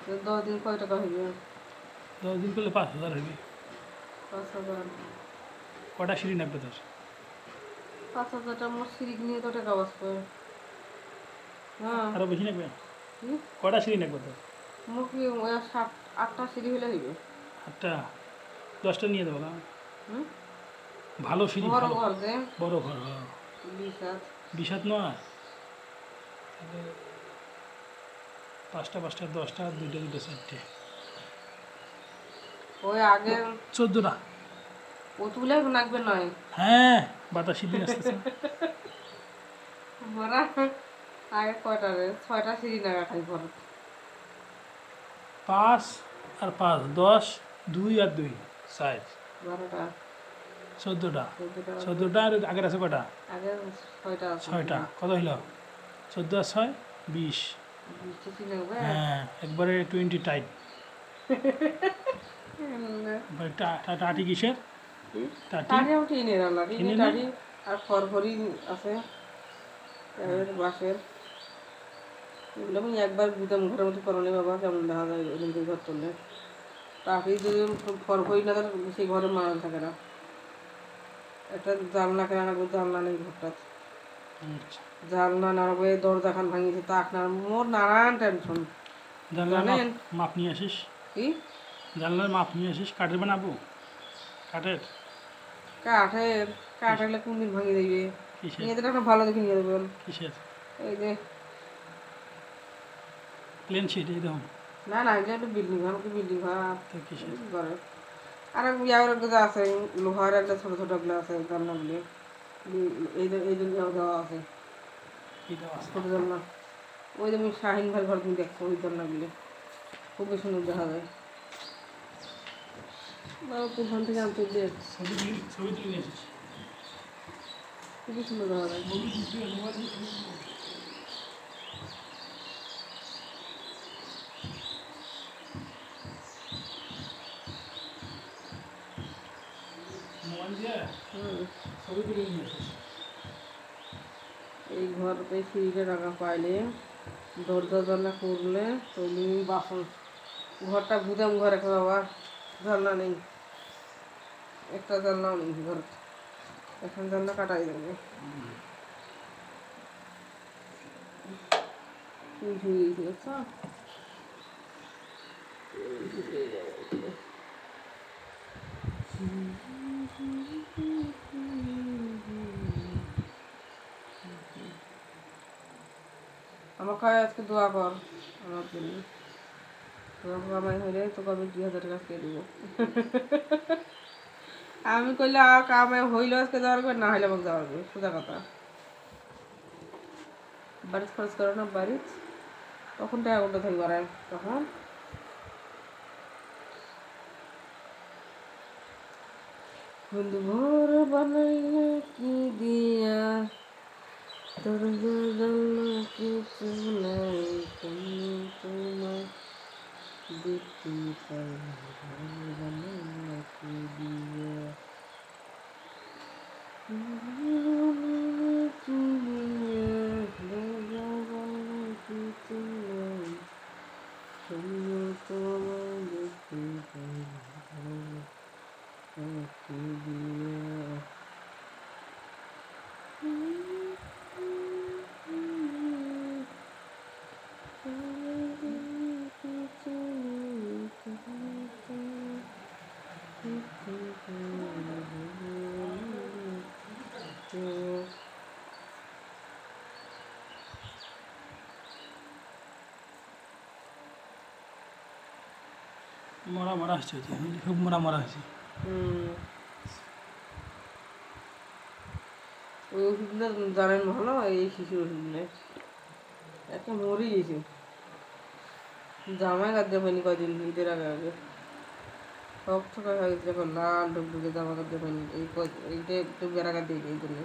দশ দিন কয় টাকা হইবে? 10 দিন করলে 5,000 হইবে। 5,000। কটা সিঁড়ি নামবে তোর? 5,000 টা মোট সিঁড়ি নিয়ে তো টাকা বাঁচবে। হ্যাঁ। আরো বেশি নামবে? কি? কটা সিঁড়ি নামবে তোর? মোট কি 7-8টা সিঁড়ি হলে হইবে। 8টা 10টা নিয়ে দেবো না? হুম। ভালো সিঁড়ি, বড় ভালো ঘর যে বড় ঘর, হ্যাঁ। 20 হাত। 20 হাত নয়, তাহলে 5টা 5টা 10টা, 2টা 2টা 4টে, ওই আগে 14টা। ও তুলে লাগবে নয়। হ্যাঁ, বাতাসি দিন আসতেছে। মোরা আগে কয়টা রে? 6টা সিঁড়ি না খাই ঘর। 5 আর 5 10, 2 আর 2 4, 12টা 14টা। 14টা 14টা আর আগের আছে কটা? আগে 6টা আছে। 6টা। কত হইল? 14 আর 6 20। 20টা সিঁড়ি লাগবে। হ্যাঁ, একবারে 20 টাইট। টাটি কিসের? টাটি টাড়ি আমি টিনের আনলা টিনের টিনের না? টাড়ি আর খড়খড়ি আছে বাঁশের। এগুলো আমি একবার গুদাম ঘরের মতো করলে বাবা কেমন দেখা যায় ওখান থেকে ঘর তুললে। টাকি যদি খড়খড়ি না থাকে সেই ঘরে মানানো থাকে না। একটা জানলা কেনা লাগবে, জানলা নেই ঘরটা। আচ্ছা। জানলা নাড়বে, দরজা খান ভাঙিয়েছে, তাক না মোর নানান টেনশন জানলার জানেন। মাপ নিয়ে আসিস। কি জানলার মাপ নিয়ে আসিস, কাঠের বানাবো? কাঠের? কাঠের? কাঠ হলে কোন দিন ভাঙিয়ে দেবে? কিসের? নিয়ে যেটা একটা ভালো দেখে নিয়ে দেবেন। কিসের? এই যে প্লেন শিট এই দেখুন। না না এটা একটা বিল্ডিং ঘর, কি বিল্ডিং ঘর তো কিসের? ঘরে আর ইয়ার একটা আছে লোহার একটা ছোট ছোট গুলো আছে জানলাগুলি। এই যে দেওয়া আছে কি দেওয়া আছে? ছোট জানলা। ওই যে আমি শাহিন ভাই ঘর তুমি দেখছো ওই জানলাগুলি খুবই সুন্দর দেখা যায়। বাবা কোনখান থেকে আনতে দিয়ে ছবি তুলে নিয়ে আসিস। খুবই সুন্দর দেখা যায়। মোবাইল দিয়ে হুম। ছবি তুলে নিয়ে আসিস। এই ঘরতে সিঁড়িটা রাখা পাইলে দরজা জানলা করলে তৈরি বাসন। ঘরটা গুদাম ঘর একটা বাবা, জানলা নেই, একটা জানলাও নেই ঘর। এখন জানলা কাটাই যাবে। ঝুড়ি দেখছো? আমার কয় আজকে দোয়া কর আমার জন্য। দোয়া কামাই হইলে তোকে আমি 2,000 টাকা দিয়ে দিব। আমি কইলে কামাই হইলে আজকে দেওয়ার করে, না হইলে আমাকে দেওয়ার করে, সোজা কথা। বাড়িতে খরচ করো না বাড়িতে, তখন টাকা কোনটা থাকবে আর তখন বন্ধু ঘর বানাইলে কি দিয়া তোর জানলা কিছু নাই, তুমি তোমার দেখতে পাই ঘর বানাইলে কি দিয়া কি দিয়া দরজা জানলা কিছু নাই, তুমি তোমার দেখতে পাই ঘর কি দিয়া। মরা মরা হচ্ছে, খুব মরা মরা হয়েছে। ওই ওষুধগুলো জানেন ভালো, এই শিশুর ওষুধগুলো একটা মরে গেছে। জামাই কাটতে পারিনি কয়দিন ঈদের আগে আগে, সব টাকা হয়ে গেছে, এখন লাল ঢুকঢুকে জামা কাটতে পারিনি। এইটা একটু বেড়া কাটতে এই জন্য।